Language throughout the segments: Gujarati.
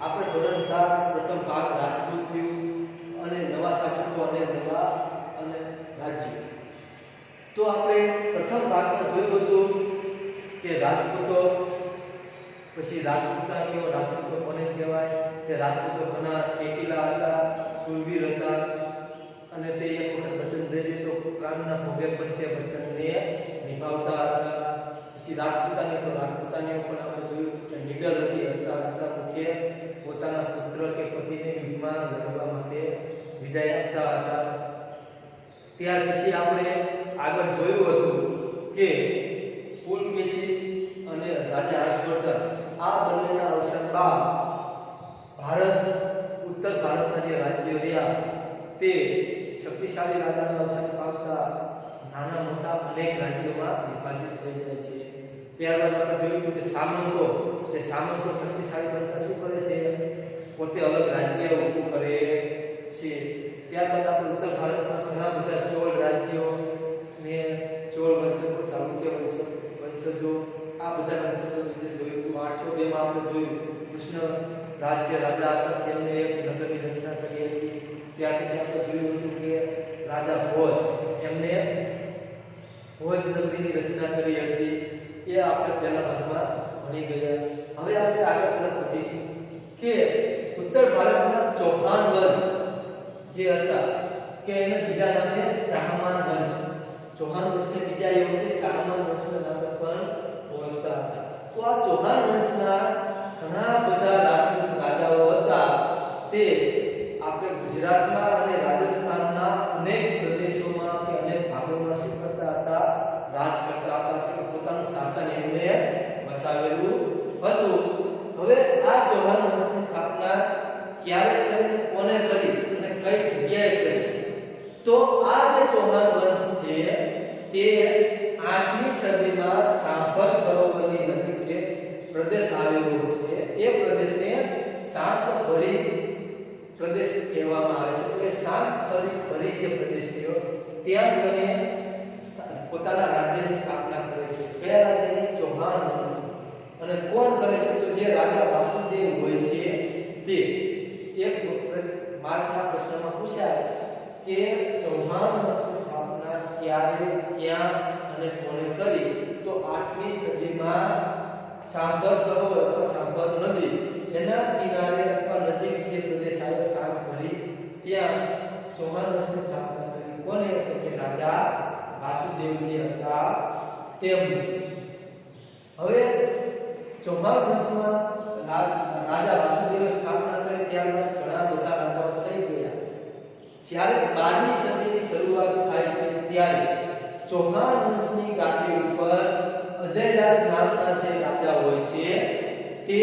આપણે ધોરણ 7 પ્રથમ ભાગ રાજપૂત યુગ અને નવા શાસકો અને નવા અને રાજ્ય. તો આપણે પ્રથમ ભાગમાં જોયું હતું કે રાજપૂતો, પછી રાજપૂતાણીઓ. રાજપૂતો કોને કહેવાય? તે રાજપૂતો ઘણા ટેકીલા હતા, શૂરવીર હતા અને તે એક વખત વચન દે તો પ્રાણના ભોગે પણ તે વચનને નિભાવતા હતા. પછી રાજપૂતાણીઓ પણ આપણે જોયું કે નિડર હતી, હસતા હસતા મુખે પોતાના પુત્ર કે પતિને યુદ્ધમાં લડવા માટે વિદાય આપતા હતા. ત્યાર પછી આપણે આગળ જોયું હતું કે પુલકેશી અને રાજા હર્ષવર્ધન આ બંનેના અવસાન બાદ ઉત્તર ભારતના જે રાજ્યો રહ્યા તે શક્તિશાળી રાજાના અવસાન પામતા નાના મોટા અનેક રાજ્યોમાં વિભાજિત થઈ જાય છે. ત્યારબાદ આપણે જોયું કે સામંતો શક્તિશાળી બનતા શું કરે છે? પોતે અલગ રાજ્ય ઊભું કરે છે. ત્યારબાદ આપણે ઉત્તર ભારતમાં ઘણા બધા ચોલ રાજ્યો ને ચોલ વંશજો, ચાલુક્ય વંશજો, આ બધા વંશજો વિશે જોયું. 802 માં આપણે જોયું કૃષ્ણ રાજ્ય રાજા હતા, તેમને એક નગરની રચના કરી હતી. ત્યાર પછી આપણે જોયું હતું કે રાજા ભોજ, એમને ભોજ નગરીની રચના કરી હતી. એ આપણે પહેલા ભાગમાં ભણી ગયા. હવે આપણે આગળ તરફ વધીશું કે ઉત્તર ભારતના ચૌહાણ વંશ જે હતા કે એને બીજા નામે ચાહમાન વંશ. ચૌહાણ વંશને બીજા એ વખતે ચાહમાન વંશના નામે પણ ઓળખતા હતા. તો આ ચૌહાણ વંશના ઘણા બધા રાજપૂત રાજાઓ હતા. તે આપણે ગુજરાતમાં અને રાજસ્થાનના અનેક પ્રદેશોમાં કે અનેક ભાગોમાં શું કરતા હતા? રાજ કરતા હતા. પોતાનું શાસન એમને વસાવેલું હતું. હવે આ ચૌહાણ વંશની સ્થાપના ક્યારે કરી, કોને કરી અને કઈ જગ્યાએ કરી? તો આ જે ચૌહાણ વંશ છે તે 8મી સદીમાં સાંભર સરોવરની નજીક છે પ્રદેશ આવેલો છે. એ પ્રદેશને શાંતભરી પ્રદેશ કહેવામાં આવે છે. તો એ શાંતભરી જે પ્રદેશ થયો ત્યાં તેને પોતાના રાજ્યની સ્થાપના કરે છે. કયા રાજ્યની? ચૌહાણ વંશ. અને કોણ કરે છે? તો જે રાજા વાસુદેવ હોય છે તે. એક માર્કના પ્રશ્નમાં પૂછાય કે ચૌહાણ વંશની સ્થાપના ક્યારે, ક્યાં અને કોણે કરી? તો 8મી સદીમાં સાંભર સરોવર અથવા સાંભર નદી એના કિનારે અથવા નજીક જે પ્રદેશ આવ્યો શાંતભરી, ત્યાં ચૌહાણ વંશની સ્થાપના કરી. કોને? તો કે રાજા વાસુદેવજી હતા તેમને. હવે ચૌહાણ વંશમાં રાજા વાસુદેવે સ્થાપના કરી ત્યારબાદ ઘણા બધા રાજાઓ થઈ ગયા. જ્યારે 12મી સદીની શરૂઆત થાય છે ત્યારે ચૌહાણ વંશની ગાદી ઉપર અજયરાજ નામના જે રાજા હોય છે તે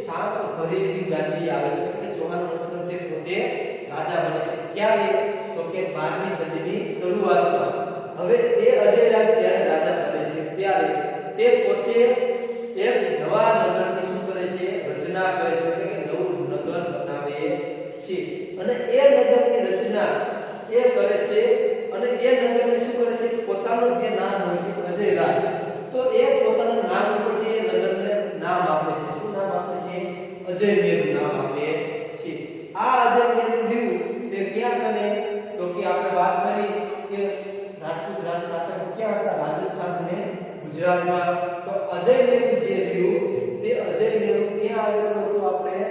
શાંતભરી ગાદી આવે છે. એટલે ચૌહાણ વંશનો તે પોતે રાજા બને છે. ક્યારે? તો કે 12મી સદીની શરૂઆતમાં. હવે એ અજયરાજ જ્યારે રાજા બને છે ત્યારે તે પોતે એક નવા નગરની શું કરે છે? રચના કરે છે. એટલે કે નવું નગર બનાવે છે. અને એ નગરની રચના એ કરે છે અને એ નગરને શું કરે છે? પોતાનું જે નામ હોય છે અજયરાજ, તો એ પોતાના નામ ઉપરથી એ નગરને નામ આપે છે. શું નામ આપે છે? અજયમેર નામ આપે છે. આ અજયમેર દીવું તે ક્યાં કરે? તો કે આપણે વાત કરી કે રાજપૂત રાજ શાસક ક્યાં હતા? રાજસ્થાન અને ગુજરાતમાં. તો અજયમેર જે દીવું તે અજયમેર ક્યાં આવેલું હતું? આપણે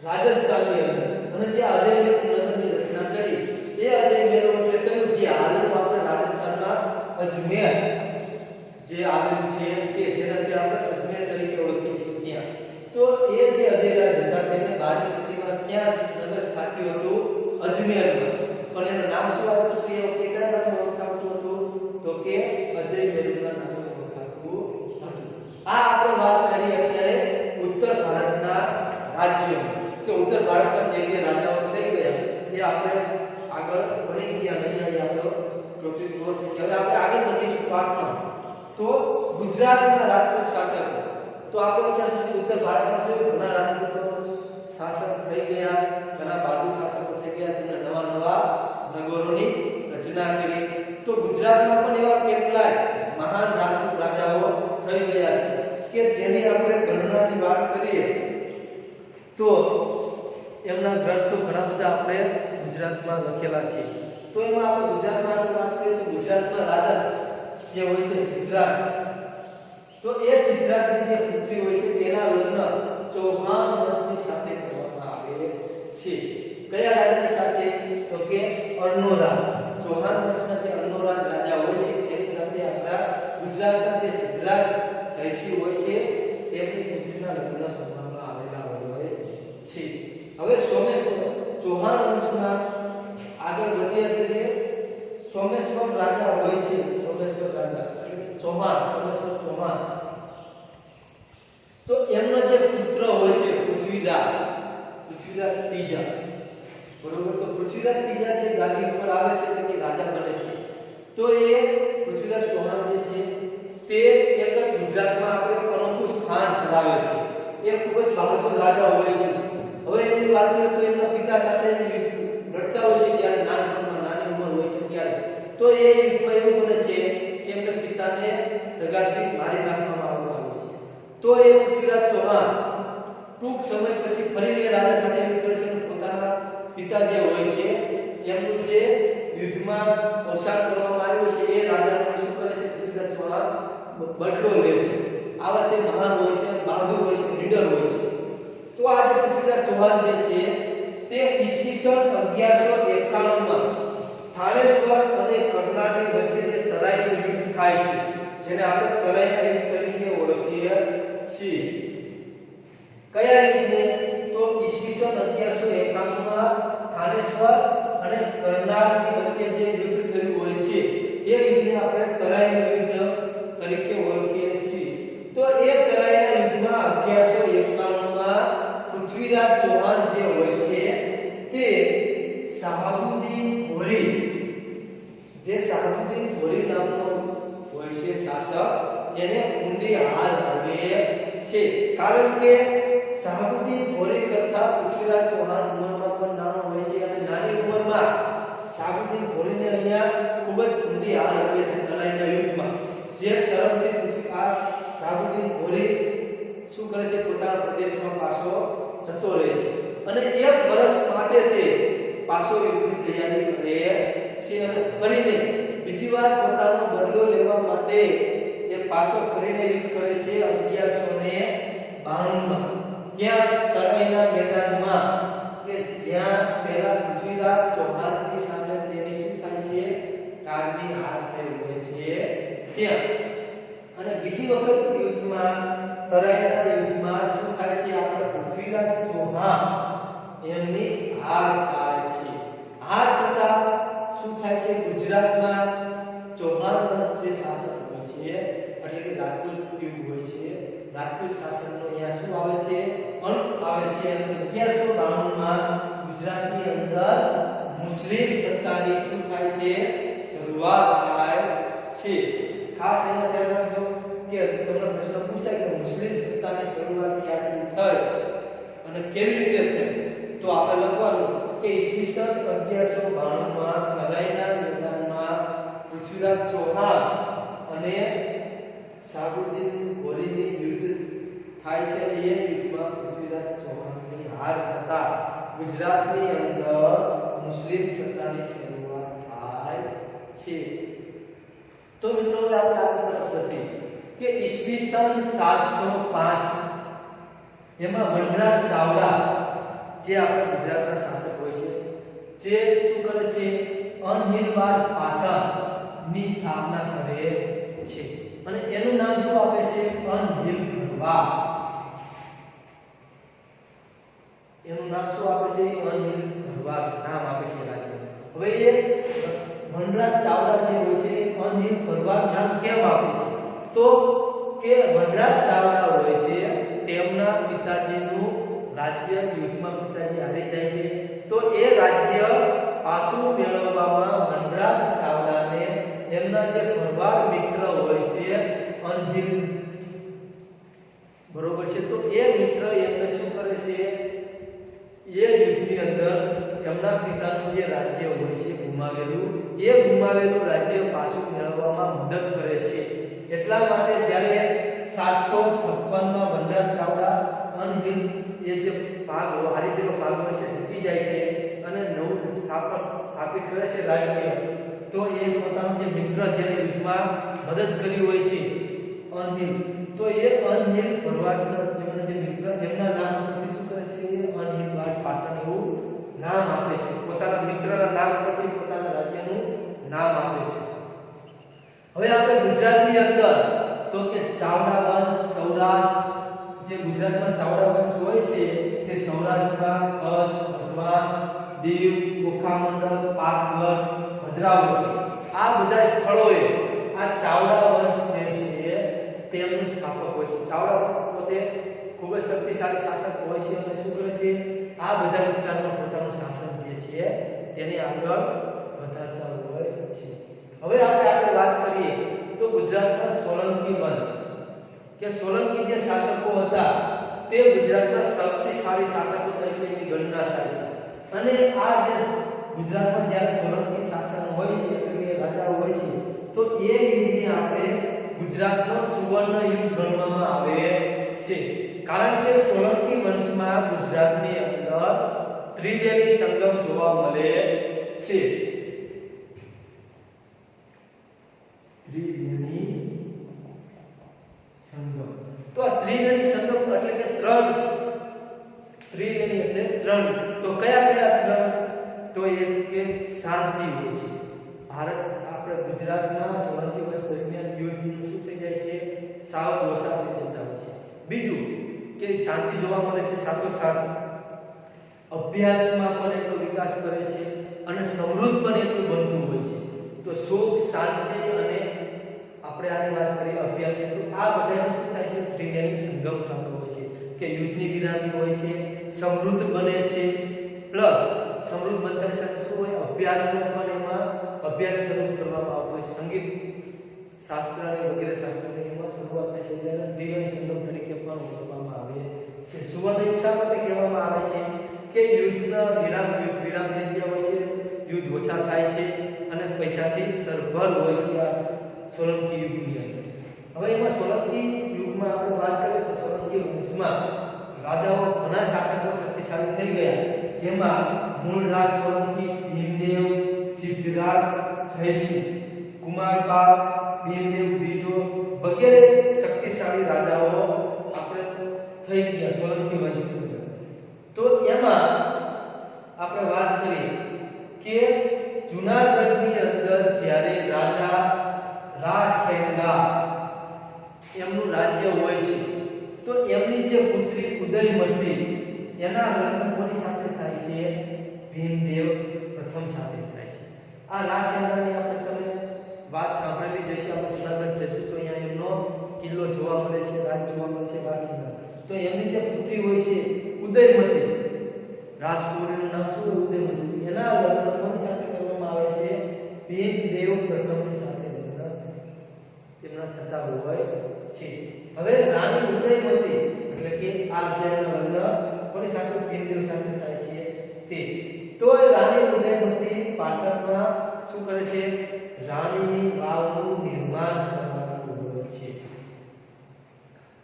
રાજસ્થાનની અંદર. અને જે અજયમેર નગરની રચના કરી એ અજયમેર એટલે કયું? જે હાલનું આપણે રાજસ્થાનમાં અજમેર જે આવેલું છે તે જેનાથી આપણે અજમેર તરીકે ઓળખીએ છીએ ત્યાં. તો એ જે અજયરાજ હતા તેને 12મી સદીમાં ક્યાં નગર સ્થાપ્યું હતું? અજમેરમાં. પણ એનું નામ શું હતું? તે વખતે કયા નામે ઓળખાતું હતું? તો કે અજયમેરના નામે ઓળખાતું હતું. આ આપણે વાત કરી અત્યારે ઉત્તર ભારતના રાજ્યો કે ઉત્તર ભારતમાં જે રાજાઓ થઈ ગયા એ આપણે આગળ ભણી ગયા. નહીં આપણો ટોપિક પૂરો થશે. હવે આપણે આગળ વધીશું પાઠમાં. તો ગુજરાતના રાજપૂત શાસકો. તો આપણે ત્યાં ઉત્તર ભારતમાં જોયું ઘણા રાજપૂતો શાસક થઈ ગયા, ઘણા બહાદુર શાસકો થઈ ગયા, તેમને નવા નવા નગરોની રચના કરી. તો ગુજરાતમાં પણ એવા કેટલાય મહાન રાજપૂત રાજાઓ થઈ ગયા છે કે જેની આપણે ગણનાની વાત કરીએ તો એમના ગ્રંથો ઘણા બધા આપણે ગુજરાતમાં લખેલા છે. તો એમાં આપણે ગુજરાતમાં વાત કરીએ તો ગુજરાતમાં રાજા જે હોય છે સિદ્ધરાજ, તો એ સિદ્ધરાજની જે પુત્રી હોય છે તેના લગ્ન ચૌહાણ વંશની સાથે કરવામાં આવે છે. કયા રાજાની સાથે? તો કે અર્ણોરાજ. ચૌહાણ વંશના જે અર્ણોરાજ રાજા હોય છે તેની સાથે આપણા ગુજરાતના જે સિદ્ધરાજ જયસિંહ હોય છે તેમની પુત્રીના લગ્ન કરવામાં આવેલા હોય છે. હવે સોમેશ્વર ચૌહાણ વંશના આગળ વધીએ એટલે સોમેશ્વર રાજા હોય છે. સોમેશ્વર રાજા એટલે કે ચૌહાણ, સોમેશ્વર ચૌહાણ, તો એમનો જે પુત્ર હોય છે પૃથ્વીરાજ ત્રીજા, બરોબર. તો પૃથ્વીરાજ ત્રીજા જે ગાદી ઉપર આવે છે એટલે કે રાજા બને છે. તો એ પૃથ્વીરાજ ચૌહાણ જે છે તે એક જ ગુજરાતમાં આપણે અનોખું સ્થાન ધરાવે છે. એ ખૂબ જ બહાદુર રાજા હોય છે. હવે એની વાત કરીએ તો એમના પિતા સાથે લડતા હોય છે જ્યારે નાની ઉંમર હોય છે ત્યારે. તો એ યુદ્ધમાં એવું બને છે કે એમના પિતાને દગાથી મારી નાખવામાં આવતા હોય છે. તો એ પૃથ્વીરાજ ચૌહાણ ટૂંક સમય પછી ફરીને રાજા સાથે યુદ્ધ કરે છે. પોતાના પિતા જે હોય છે એમનું જે યુદ્ધમાં અવસાન કરવામાં આવ્યું છે એ રાજાને શું કરે છે? પૃથ્વીરાજ ચૌહાણ બદલો લે છે. આવા તે મહાન હોય છે, બહાદુર હોય છે, લીડર હોય છે. તો આ જે પૃથ્વીરાજ ચૌહાણ જે છે તે ઈસવીસન 1191 માં થાનેશ્વર અને કર્ણાટક વચ્ચે જે તરાઈનું યુદ્ધ થાય છે, જેને આપણે તરાઈના યુદ્ધ તરીકે ઓળખીએ છીએ. કયા યુદ્ધને? તો ઈસવીસન 1191 માં થાનેશ્વર અને કર્ણાટક વચ્ચે જે યુદ્ધ થયું હોય છે એ યુદ્ધને આપણે તરાઈનું યુદ્ધ તરીકે ઓળખીએ છીએ. તો એ તરાઈના યુદ્ધમાં 1191 માં પૃથ્વીરાજ ચૌહાણ જે હોય છે તે શાહબુદ્દીન ઘોરી, જે શાહબુદ્દીન ઘોરી નામનો હોય છે શાસક, એને ઊંડી હાર આવે છે. કારણ કે શાહબુદ્દીન ઘોરી કરતા પૃથ્વીરાજ ચૌહાણ ઉંમરમાં પણ નાનો હોય છે અને નાની ઉંમરમાં શાહબુદ્દીન ઘોરીને અહીંયા ખૂબ જ ઊંડી હાર આવે છે તરાઈના યુદ્ધમાં. જે શરમથી આ શાહબુદ્દીન ઘોરી શું કરે છે? પોતાના પ્રદેશમાં પાછો જતો રહે છે અને 1 વર્ષ માટે તે પાછો યુદ્ધની તૈયારી કરે છે અને ફરીને બીજી વાર પોતાનો બદલો લેવા માટે એ પાછો ફરીને યુદ્ધ કરે છે 1192 માં. ત્યાં તરાઈના મેદાનમાં કે જ્યાં પહેલા પૃથ્વીરાજ ચૌહાણની સામે તેની શું થાય છે? કારની હાર થઈ હોય છે ત્યાં. અને બીજી વખત યુદ્ધમાં તરાઈના યુદ્ધમાં શું થાય છે? આપણે પૃથ્વીરાજ ચૌહાણ એમની હાર થાય છે. હાર થતા શું થાય છે? ગુજરાતમાં ચૌહાણ વંશ જે શાસક હોય છે એટલે કે રાજપૂત યુગ હોય છે, રાજપૂત શાસનનો અહીંયા શું આવે છે? અંત આવે છે. અને 1192 માં ગુજરાતની અંદર મુસ્લિમ સત્તાની શું થાય છે? શરૂઆત થાય છે. ખાસ અહીંયા ધ્યાન રાખજો કે તમને પ્રશ્ન પૂછાય કે મુસ્લિમ સત્તાની શરૂઆત ક્યાંથી થઈ અને કેવી રીતે થઈ? તો આપણે લખવાનું કે ઈસવીસન 1192 માં તરાઈના મેદાનમાં પૃથ્વીરાજ ચૌહાણ અને શાહબુદ્દીન ઘોરીની યુદ્ધ થાય છે. એ યુદ્ધમાં પૃથ્વીરાજ ચૌહાણની હાર થતા ગુજરાતની અંદર મુસ્લિમ સત્તાની શરૂઆત થાય છે. તો મિત્રો આપણે આગળ વધીએ કે ઈસવીસન 705 એમાં વનરાજ ચાવડા જે આપણા ગુજરાતના શાસક હોય છે જે શું કરે છે? અનહિલવાડ પાટણની સ્થાપના કરે છે અને એનું નામ શું આપે છે? અનહિલ ભરવાડ. એનું નામ શું આપે છે? અનહિલ ભરવાડ નામ આપે છે રાજ્ય. હવે એ વનરાજ ચાવડા જે હોય છે અનહિલ ભરવાડ નામ કેમ આપે છે? તો કે વનરાજ ચાવડા હોય છે તેમના પિતાજીનું રાજ્ય યુદ્ધમાં પિતાજી હારી જાય છે. તો એ રાજ્ય પાછું મેળવવામાં વનરાજ ચાવડાને એમના જે ભરવાડ મિત્ર હોય છે અનહિલ, બરોબર છે, તો એ મિત્ર એમને શું કરે છે? એ યુદ્ધની અંદર એમના પિતાનું જે રાજ્ય હોય છે ગુમાવેલું, એ ગુમાવેલું રાજ્ય પાછું મેળવવામાં મદદ કરે છે. એટલા માટે જ્યારે 756 માં વનરાજ ચાવડા અનહિલ એ જે ભાગ હારીજેલો ભાગ હોય છે જીતી જાય છે અને નવું સ્થાપિત કરે છે રાજ્ય, તો એ પોતાનો જે મિત્ર જેને યુદ્ધમાં મદદ કરી હોય છે અનહિલ, તો એ અનહિલ ભરવાડના જેમના જે મિત્ર જેમના નામ પરથી શું કરે છે એ અનહિલ બાદ પાટણ એવું નામ આપે છે, પોતાના મિત્રના નામ પરથી પોતાના રાજ્યનું નામ આપે છે. હવે આપણે ગુજરાતની અંદર તો કે ચાવડા વંશ સૌરાષ્ટ્ર, જે ગુજરાતમાં ચાવડા વંશ હોય છે તે સૌરાષ્ટ્રમાં કચ્છ, ભગવાન, દીવ, ઓખામંડલ, પાટગઢ, ભદ્રાવતી આ બધા સ્થળોએ આ ચાવડા વંશ જે છે તેમનું સ્થાપક હોય છે. ચાવડા વંશ પોતે ખૂબ જ શક્તિશાળી શાસક હોય છે અને શું કરે છે આ બધા વિસ્તારમાં પોતાનું શાસન જે છે તેની આગળ વધારતા હોય છે. હવે આપણે આગળ વાત કરીએ તો ગુજરાતના સોલંકી વંશ કે સોલંકી જે શાસકો હતા તે ગુજરાતના શક્તિશાળી શાસકો તરીકેની ગણના થાય છે. અને આ જે ગુજરાતમાં જ્યારે સોલંકી શાસન હોય છે એટલે કે રાજાઓ હોય છે તો એ યુગને આપણે ગુજરાતનો સુવર્ણ યુગ ગણવામાં આવે છે, કારણ કે સોલંકી વંશમાં ગુજરાતની અંદર ત્રિવેણી સંગમ જોવા મળે છે. ત્રિવેણી સંગમ, તો આ ત્રિવેણી સંગમ એટલે કે ત્રણ, ત્રિવેણી એટલે ત્રણ, તો કયા કયા ત્રણ? તો એક કે શાંતિ હોય છે. ભારત આપણે ગુજરાતમાં સોલંકી વંશ દરમિયાન યુદ્ધ શું થઈ જાય છે સાવ ઓછા થઈ જતા હોય છે. બીજું કે શાંતિ જોવા મળે છે, સાથોસાથ અભ્યાસમાં પણ એટલો વિકાસ કરે છે અને સમૃદ્ધ પણ એટલું બનતું હોય છે. તો સુખ, શાંતિ અને આપણે આની વાત કરીએ અભ્યાસ, તો આ બધાનું શું થાય છે ત્રિવેણી સંગમ થતો હોય છે કે યુદ્ધની વિરામની હોય છે, સમૃદ્ધ બને છે, પ્લસ સમૃદ્ધ બનતાની સાથે શું હોય અભ્યાસનો પણ એમાં અભ્યાસ શરૂ કરવામાં આવતો હોય. સંગીત શાસ્ત્ર અને વગેરે શાસ્ત્રની એમાં શરૂઆત થાય છે જેને ત્રિવેણી સંગમ તરીકે પણ ઓળખવામાં આવે છે. સુવર્ણ યુગ શા માટે કહેવામાં આવે છે કે યુદ્ધના વિરામ થઈ ગયા હોય છે, યુદ્ધ ઓછા થાય છે અને પૈસાથી સરભર હોય છે આ સોલંકી યુગની અંદર. હવે એમાં સોલંકી યુગમાં આપણે વાત કરીએ તો સોલંકી વંશમાં રાજાઓ ઘણા શાસકો શક્તિશાળી થઈ ગયા, જેમાં મૂળરાજ સોલંકી, ભીમદેવ, સિદ્ધરાજ, જયસિંહ, કુમારપાલ, ભીમદેવ બીજો વગેરે શક્તિશાળી રાજાઓ આપણે થઈ ગયા સોલંકી વંશની અંદર. તો એમાં આપણે વાત કરીએ કે જૂનાગઢની અંદર જ્યારે રાજા રાજખેંગા એમનું રાજ્ય હોય છે તો એમની જે પુત્રી ઉદયમતી એના લગ્ન કોની સાથે થાય છે ભીમદેવ પ્રથમ સાથે થાય છે. આ રાજખેંગાની આપણે તમે વાત સાંભળેલી જશે, આપણે જૂનાગઢ જશું તો અહીંયા એમનો કિલ્લો જોવા મળે છે, રાજ જોવા મળે છે રાજખેંગા. તો એમની જે પુત્રી હોય છે ઉદયમતી, રાજકુમારીનું નામ શું ઉદયમતી, એના લગ્ન કોની સાથે કરવામાં આવે છે ભીમદેવ પ્રથમની સાથે લગ્ન તેમના થતા હોય છે. હવે રાણી ઉદયમતી એટલે કે આ જેના લગ્ન કોની સાથે ભીમદેવ સાથે થાય છે તે, તો રાણી ઉદયમતી પાટણમાં શું કરે છે રાણીની વાવનું નિર્માણ કરવાનું હોય છે.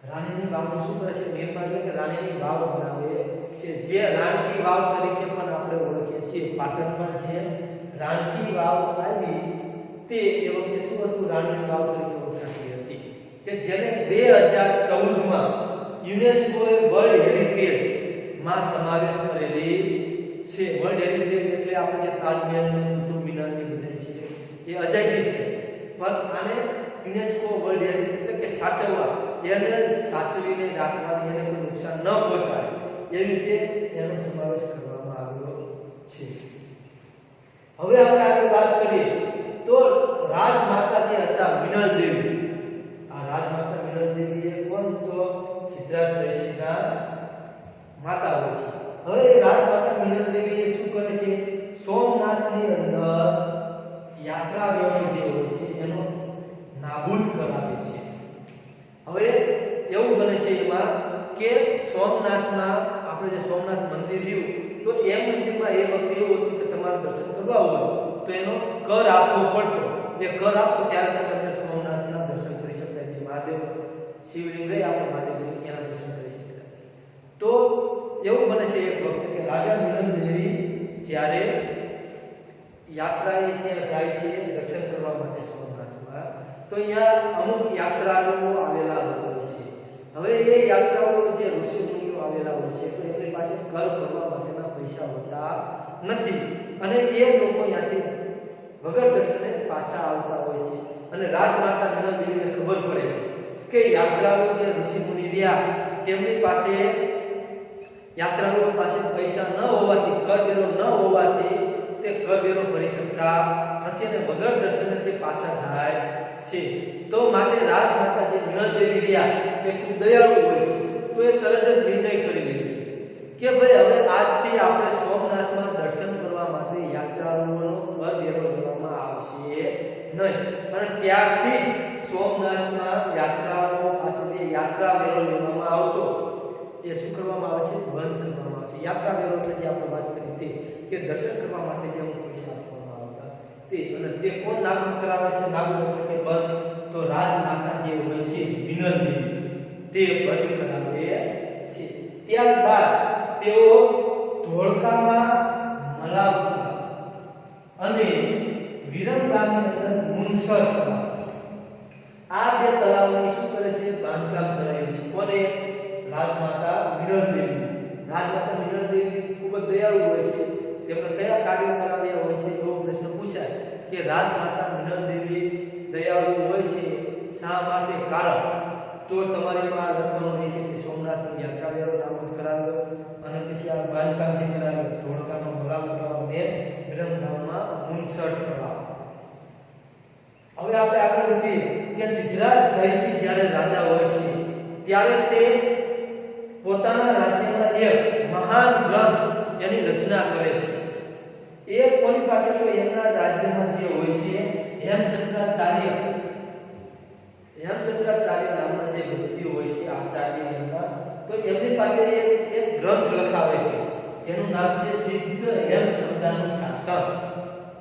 રાણીની વાવનું શું કરે છે નિર્માણ, એટલે કે રાણીની વાવ બનાવે છે, જે રાણકી વાવ તરીકે પણ આપણે ઓળખીએ છીએ. પાટણમાં જે રાણકી વાવ આવી તે એ વખતે શું હતું રાણીની વાવ તરીકે ઓળખાતી હતી કે જેને 2014 માં યુનેસ્કોએ વર્લ્ડ હેરિટેજ માં સમાવેશ કરેલી છે. વર્લ્ડ હેરિટેજ એટલે આપણે જે તાજમહેલ, કુતુબ મિનાર ની બધે છે એ અજાયબી છે, પણ આને યુનેસ્કો વર્લ્ડ હેરિટેજ એટલે કે સાચવવા, એને સાચવીને રાખવાની, એને કોઈ નુકસાન ન પહોંચાડે એવી રીતે એનો સમાવેશ કરવામાં આવ્યો છે. હવે આપણે આગળ વાત કરીએ તો રાજમાતા જે હતા મિનલ દેવી, આ રાજમાતા મિનલ દેવી એ કોણ તો સિદ્ધરાજ જયસિંહના માતા હોય છે. હવે રાજમાતા મિનલ દેવી એ શું કરે છે સોમનાથની અંદર યાત્રા વ્યવહાર જે હોય છે એનો નાબૂદ કરાવે છે. હવે એવું બને છે એમાં કે સોમનાથમાં આપણે જે સોમનાથ મંદિર રહ્યું તો એ મંદિરમાં એ વખતે એવું હતું કે તમારે દર્શન કરવા હોય તો એનો કર આપવો પડતો. એ કર આપો ત્યારે તમે સોમનાથના દર્શન કરી શકતા. જે મહાદેવ શિવલિંગ રહે આપણે મહાદેવજી એના દર્શન કરી શકતા. યાત્રાએ ત્યાં જાય છે દર્શન કરવા માટે સોમનાથમાં, તો અહીંયા અમુક યાત્રાળુઓ આવેલા હોય છે. હવે એ યાત્રાઓ જે ઋષિમુનિઓ આવેલા હોય છે તો એમની પાસે કર ભરવા માટેના પૈસા હોતા નથી અને એ લોકો ત્યાંથી વગર દર્શને પાછા આવતા હોય છે. અને રાજમાતા નંદદેવીને ખબર પડે છે કે યાત્રાળુ જે ઋષિમુનિ રહ્યા તેમની પાસે યાત્રાળુઓ પાસે પૈસા ન હોવાથી, કરવેરો ન હોવાથી તે કરવેરો ભરી શકતા નથી અને વગર દર્શને તે પાછા જાય છે. તો માટે રાજમાતા જે નંદદેવી રહ્યા તે ખૂબ દયાળુ હોય છે, તો એ તરત જ નિર્ણય કરી લે છે કે ભાઈ હવે આજથી આપણે સોમનાથમાં દર્શન કરવા માટે યાત્રાળુઓનો કરવેરો લેવામાં આવશે નહીં. અને ત્યારથી સોમનાથમાં યાત્રાળુઓ પાસે જે યાત્રા વેરો લેવામાં આવતો એ શું કરવામાં આવે છે? બંધ કરવામાં આવે છે. યાત્રા વેરો એટલે જે આપણે વાત કરી હતી કે દર્શન કરવા માટે જે અમુક પૈસા આપવામાં આવતા તે, અને તે કોણ લાગુ કરાવે છે? લાગુ એટલે કે બંધ તો રાજમાતા જે હોય છે વિનંતી તે બંધ કરાવે છે. ત્યારબાદ તેઓ ધોળકામાં મલાવતા અને વિરમગામની અંદર મુનસર તળાવ, આ બે તળાવની શું કરે છે? બાંધકામ કરાવે છે. કોને? રાજમાતા વિનંતી. રાજમાતા વિનંતી ખૂબ જ દયાળુ હોય છે. તેમણે કયા કાર્યો કરાવ્યા હોય છે એવો પ્રશ્ન પૂછાય કે રાજમાતા વિનંતી દયાળુ હોય છે શા માટે? કારણ તો તમારી પાસે લખવાનું રહેશે કે સોમનાથની યાત્રા વેરો નાબૂદ કરાવ્યો અને પછી આ બાંધકામ જે કરાવ્યું ધોળકામાં મલાવ તળાવ ને વિરમગામમાં મુનસર તળાવ. હવે આપણે આગળ વધીએ કે સિદ્ધરાજ જયસિંહ જ્યારે રાજા હોય છે ત્યારે તે પોતાના રાજ્યમાં એક મહાન ગ્રંથ એની રચના કરે છે. એ કોની પાસે? તો એમના રાજ્યમાં જે હોય છે હેમચંદ્રાચાર્ય નામના જે વ્યક્તિ હોય છે આચાર્ય એમના, તો એમની પાસે એક ગ્રંથ લખાવે છે જેનું નામ છે સિદ્ધ હેમ શબ્દાનું શાસન.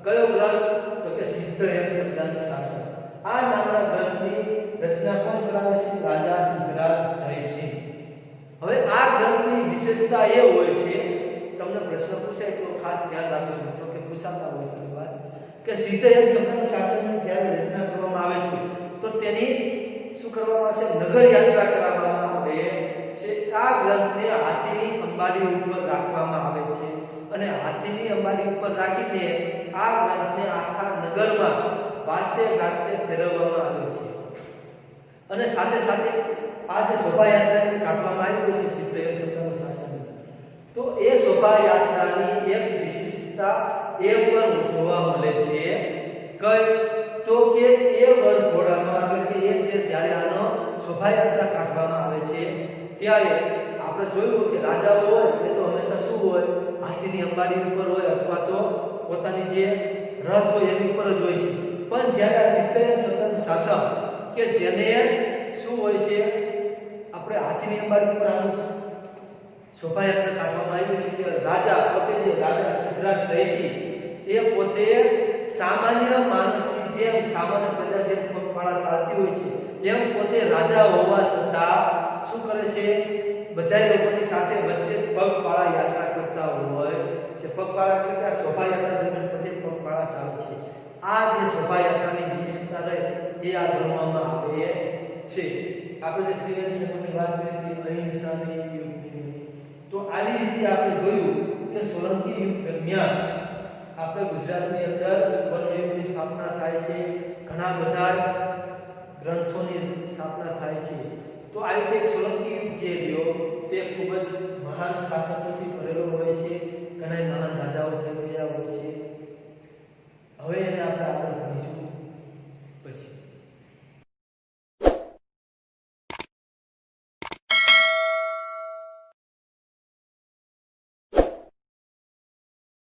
કયો ગ્રંથ? તો કે સિદ્ધ હેમ શબ્દાનું શાસન. આ નામના ગ્રંથની રચના કોણ કરાવે છે? રાજા સિદ્ધરાજ જયસિંહ. હવે આ ગ્રંથની વિશેષતા એ હોય છે, તમને પ્રશ્ન પૂછાય તો ખાસ ધ્યાન રાખજો મિત્રો કે પૂછાતા હોય ઘણી વાર કે સિદ્ધ હેમ શબ્દાનું શાસનની જ્યારે રચના કરવામાં આવે છે તો તેની શું કરવામાં આવે છે? નગર યાત્રા કરવામાં આવે છે. આ ગ્રંથને હાથીની અંબાડી ઉપર રાખવામાં આવે છે અને હાથીની અંબાડી ઉપર રાખીને આ ગ્રંથને આખા નગરમાં વાતે ગાતે ફેરવવામાં આવે છે. અને સાથે સાથે આ જે શોભાયાત્રાને કાઢવામાં આવી છે સિદ્ધ હેમ શબ્દાનું શાસન, તો એ શોભાયાત્રાની એક વિશિષ્ટતા એ પણ જોવા મળે છે કે તો કે એ વરઘોડામાં એટલે કે એ જે જ્યારે આનો શોભાયાત્રા કાઢવામાં આવે છે ત્યારે આપણે જોયું કે રાજાઓ હોય એ તો હંમેશા શું હોય? હાથીની અંબાડી ઉપર હોય અથવા તો પોતાની જે રથ હોય એની ઉપર જ હોય છે. પણ જ્યારે આ સિદ્ધ હેમ શબ્દાનું શાસન કે જેને શું હોય છે? આપણે હાથીની અંબાડી ઉપર આનું શોભાયાત્રા કાઢવામાં આવી છે કે રાજા પોતે, જે રાજા સિદ્ધરાજ જયસિંહ એ પોતે સામાન્ય માણસની જેમ, સામાન્ય પ્રજા જેમ પગપાળા ચાલતી હોય છે એમ પોતે રાજા હોવા છતાં શું કરે છે? બધા લોકોની સાથે વચ્ચે પગપાળા યાત્રા કરતા હોય છે. પગપાળા કરતા શોભાયાત્રા દરમિયાન પોતે પગપાળા ચાલે છે. આ જે શોભાયાત્રાની વિશેષતા રહે એ આ ગણવામાં આવે છે. આપણે જે ત્રિવેણી સંગમની વાત કરી હતી અહિંસાની યુદ્ધની, તો આવી રીતે આપણે જોયું કે સોલંકી યુદ્ધ દરમિયાન આપણે ગુજરાતની અંદર સુવર્ણયુગની સ્થાપના થાય છે, ઘણા બધા ગ્રંથોની સ્થાપના થાય છે. તો આ રીતે એક સોલંકી યુગ જે રહ્યો તે ખૂબ જ મહાન શાસકોથી ભરેલો હોય છે, ઘણા મહાન રાજાઓ થઈ ગયા હોય છે. હવે એને આપણે આગળ ભણીશું.